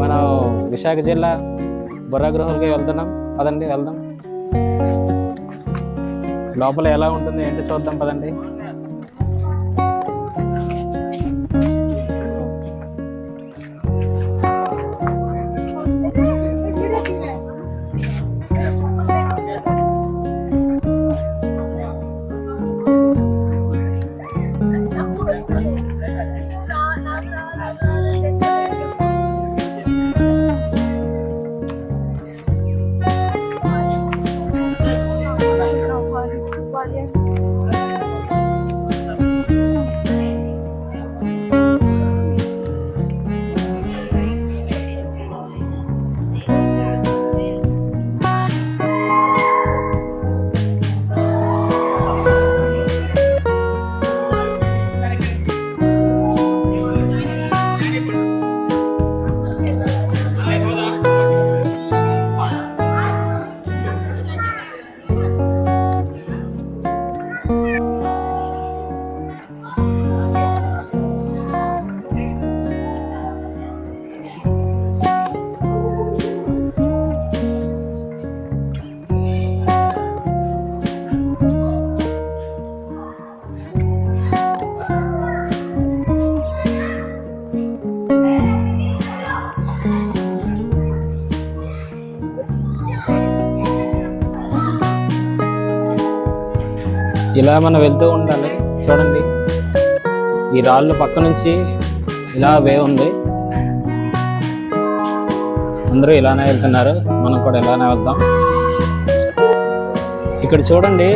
మనం విశాఖ జిల్లా బొర్రా గృహాలకి వెళ్తున్నాం. పదండి వెళ్దాం. లోపల ఎలా ఉంటుంది ఏంటి చూద్దాం పదండి. ఇలా మనం వెళ్తూ ఉండాలి. చూడండి, ఈ రాళ్ళు పక్క నుంచి ఇలా వే ఉంది. అందరూ ఇలానే వెళ్తున్నారు, మనం కూడా ఇలానే వెళ్దాం. ఇక్కడ చూడండి,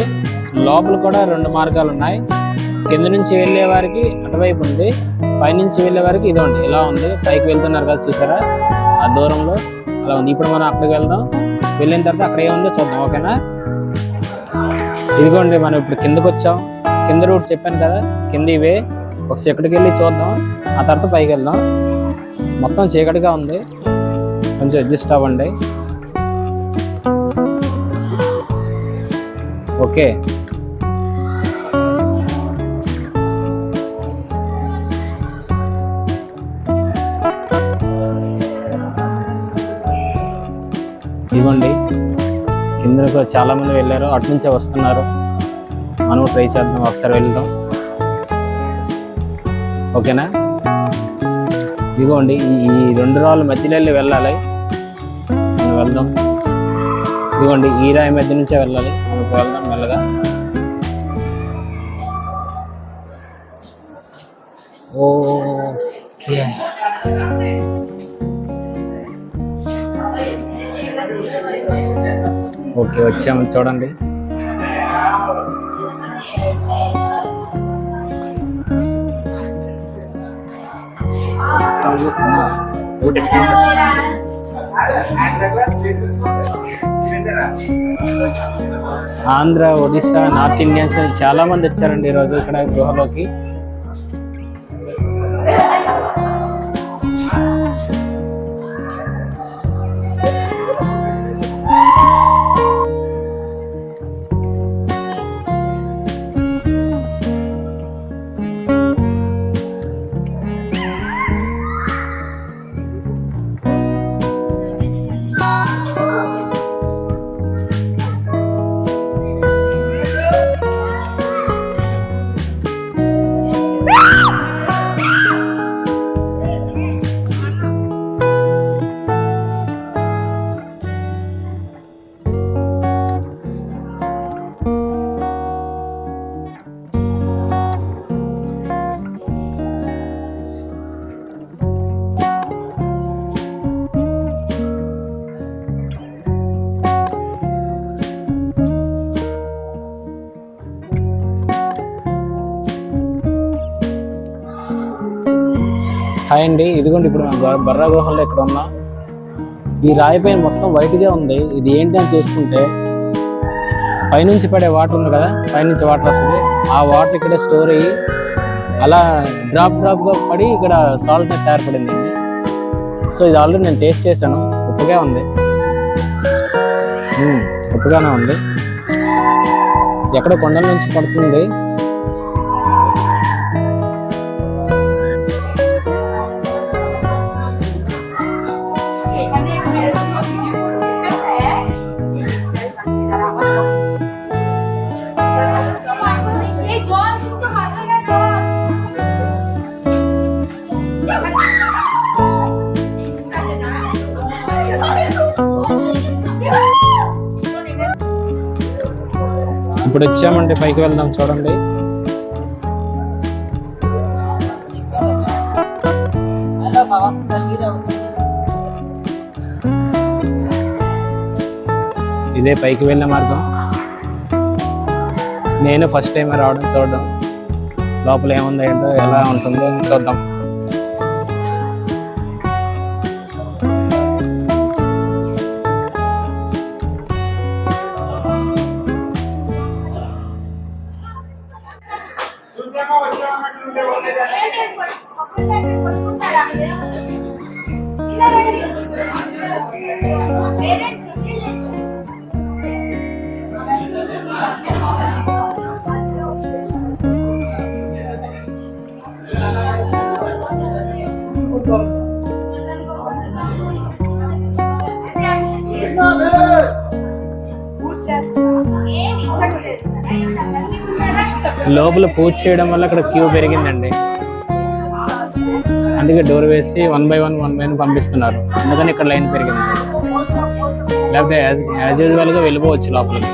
లోపల కూడా 2 మార్గాలు ఉన్నాయి. కింద నుంచి వెళ్ళే వారికి అటువైపు ఉంది, పైనుంచి వెళ్ళే వారికి ఇదండి ఇలా ఉంది. పైకి వెళ్తున్నారు కదా, చూసారా ఆ దూరంలో అలా ఉంది. ఇప్పుడు మనం అక్కడికి వెళ్దాం. వెళ్ళిన తర్వాత అక్కడ ఏముందో చూద్దాం, ఓకేనా? ఇదిగోండి, మనం ఇప్పుడు కిందకు వచ్చాం. కింద రూట్ చెప్పాను కదా, కింద ఇవే. ఒక సెకండ్కి వెళ్ళి చూద్దాం, ఆ తర్వాత పైకి వెళ్దాం. మొత్తం చీకటిగా ఉంది, కొంచెం అడ్జస్ట్ అవ్వండి. ఓకే, ఇదిగోండి, కిందకు చాలా మంది వెళ్ళారు, అటు నుంచే వస్తున్నారు. మనం ట్రై చేద్దాం, ఒకసారి వెళ్దాం, ఓకేనా? ఇదిగోండి, ఈ 2 రాళ్ళ మధ్యలో వెళ్ళి వెళ్ళాలి. మనం వెళ్దాం. ఇదిగోండి, ఈ రాయి మధ్య నుంచే వెళ్ళాలి. మనం వెళ్దాం మెల్లగా. ఓకే, ఓకే, వచ్చాము. చూడండి, ఆంధ్ర, ఒడిస్సా, నార్త్ ఇండియన్స్ చాలా మంది వచ్చారండి ఈరోజు ఇక్కడ గుహలోకి. హాయ్ అండి, ఇదిగోండి ఇప్పుడు మనం బొర్రా గుహల్లో ఇక్కడ ఉన్నాం. ఈ రాయి పైన మొత్తం వైట్గా ఉంది. ఇది ఏంటి అని చూసుకుంటే పైనుంచి పడే వాటర్ ఉంది కదా, పైనుంచి వాటర్ వస్తుంది. ఆ వాటర్ ఇక్కడ స్టోర్ అయ్యి అలా డ్రాప్గా పడి ఇక్కడ సాల్ట్నెస్ ఏర్పడింది అండి. సో ఇది ఆల్రెడీ నేను టేస్ట్ చేశాను, ఉప్పుగా ఉంది, ఉప్పుగానే ఉంది. ఎక్కడ కొండల నుంచి పడుతుంది. ఇప్పుడు వచ్చామండి, పైకి వెళ్దాం. చూడండి, ఇదే పైకి వెళ్ళే మార్గం. నేను ఫస్ట్ టైం రావడం, చూడడం లోపల ఏముందో ఏంటో, ఎలా ఉంటుందో చూద్దాం. లోపల పూజ చేయడం వల్ల అక్కడ క్యూ పెరిగిందండి, అందుకే డోర్ వేసి 1 by 1 పంపిస్తున్నారు. అందుకని ఇక్కడ లైన్ పెరిగింది. లేకపోతే యాజ్ యూజువల్గా వెళ్ళిపోవచ్చు లోపలికి.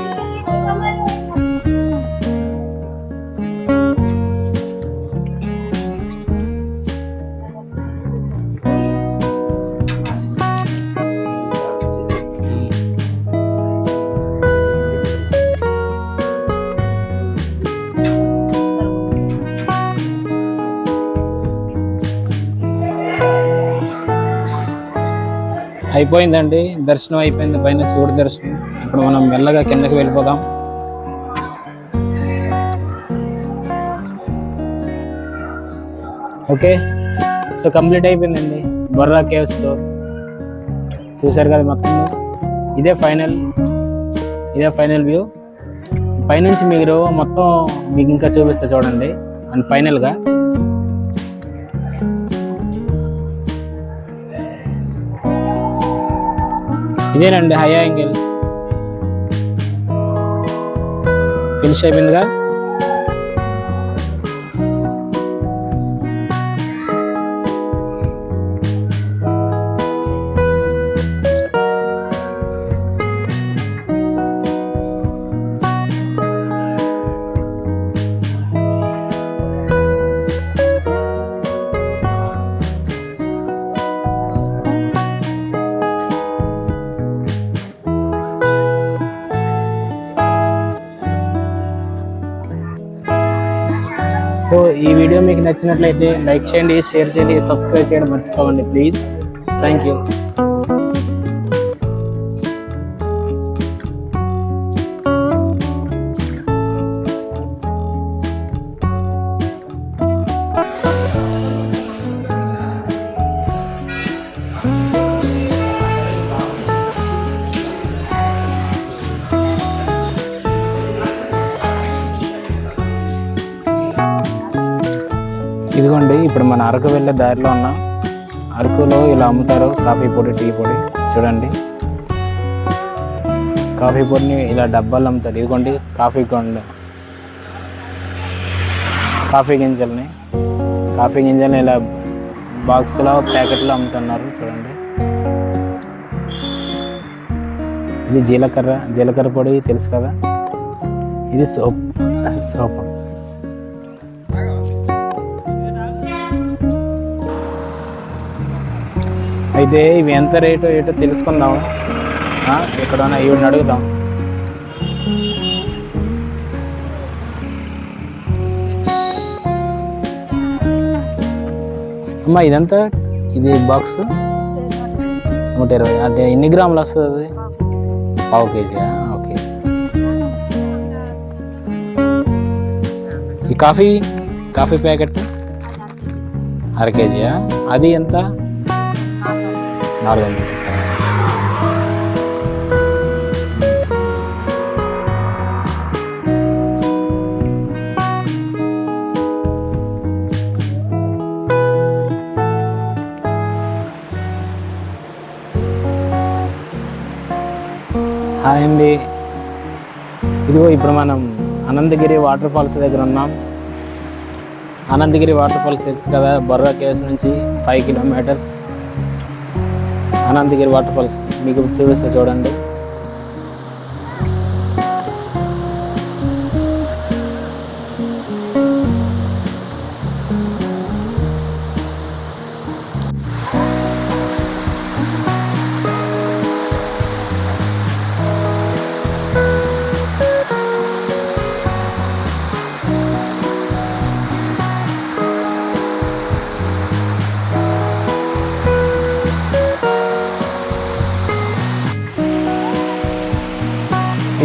అయిపోయిందండి, దర్శనం అయిపోయింది. పైన శివుడి దర్శనం. ఇప్పుడు మనం మెల్లగా కిందకి వెళ్ళిపోదాం. ఓకే, సో కంప్లీట్ అయిపోయిందండి బొర్రా కేవ్స్తో. చూసారు కదా మొత్తం. ఇదే ఫైనల్ వ్యూ. పైనుంచి మీరు మొత్తం మీకు ఇంకా చూపిస్తే చూడండి. అండ్ ఫైనల్గా ఇదేనండి హై యాంగిల్. ఫినిష్ అయిపోయిందిగా. సో ఈ వీడియో మీకు నచ్చినట్లయితే లైక్ చేయండి, షేర్ చేయండి, సబ్స్క్రైబ్ చేయడం మర్చిపోకండి ప్లీజ్. Thank you. ఇదిగోండి, ఇప్పుడు మన అరకు వెళ్ళే దారిలో ఉన్నాం. అరకులో ఇలా అమ్ముతారు కాఫీ పొడి, టీ పొడి. చూడండి, కాఫీ పొడిని ఇలా డబ్బాలు అమ్ముతారు. ఇదిగోండి కాఫీ గింజల్ని ఇలా బాక్స్లో, ప్యాకెట్లో అమ్ముతున్నారు. చూడండి, ఇది జీలకర్ర పొడి తెలుసు కదా. ఇది సోప్. అయితే ఇవి ఎంత రేటో ఏటో తెలుసుకుందాం. ఎక్కడన్నా ఈవిడిని అడుగుదాం. అమ్మా ఇదంతా, ఇది బాక్స్ 120. అంటే ఎన్ని గ్రాములు వస్తుంది అది? 1/2 kg. ఓకే. ఈ కాఫీ ప్యాకెట్ 1/2 kg. అది ఎంత? 400. హాయ్ అండి, ఇదిగో ఇప్పుడు మనం అనంతగిరి వాటర్ ఫాల్స్ దగ్గర ఉన్నాం. అనంతగిరి వాటర్ ఫాల్స్ తెలుసు కదా, బొర్రా కేవ్స్ నుంచి 5 kilometers. అనంతగిరి వాటర్ ఫాల్స్ మీకు చూపిస్తే చూడండి.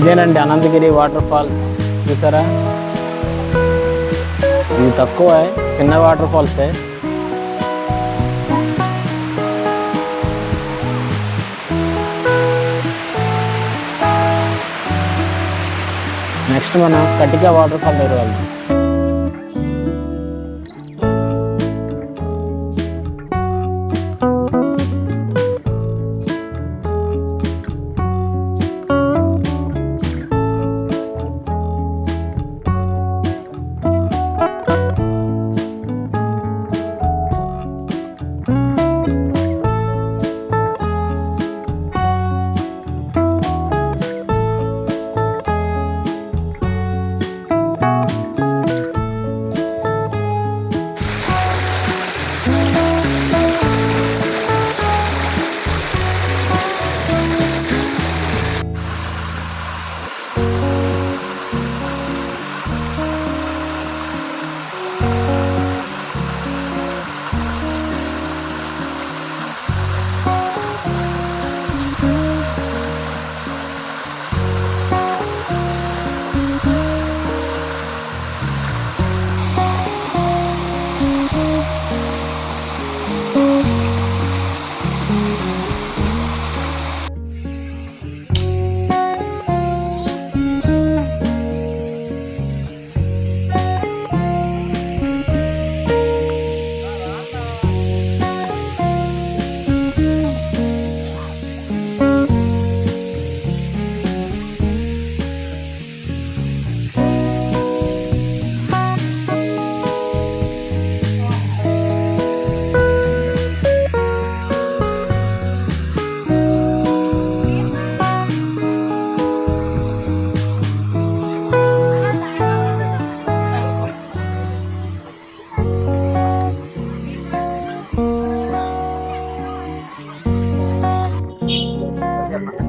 ఇదేనండి అనంతగిరి వాటర్ ఫాల్స్, చూసారా? ఇది తక్కువ, చిన్న వాటర్ ఫాల్సే. నెక్స్ట్ మనం కటికా వాటర్ ఫాల్ దగ్గర వెళ్దాం.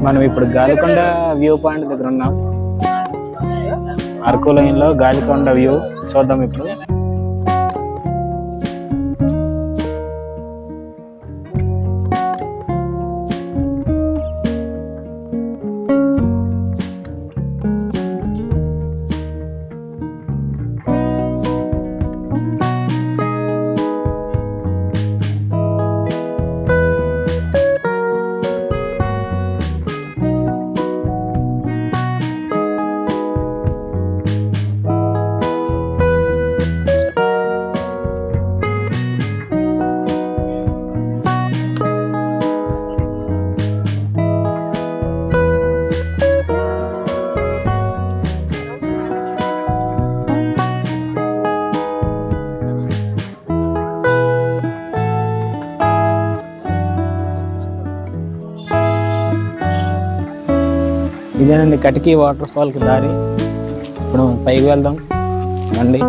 మనం ఇప్పుడు గాలికొండ వ్యూ పాయింట్ దగ్గర ఉన్నాం. అరకు లైన్ లో గాలికొండ వ్యూ చూద్దాం ఇప్పుడు. ఇదేనండి కటికీ వాటర్ ఫాల్ కి దారి. ఇప్పుడు పైకి వెళ్దాం రండి.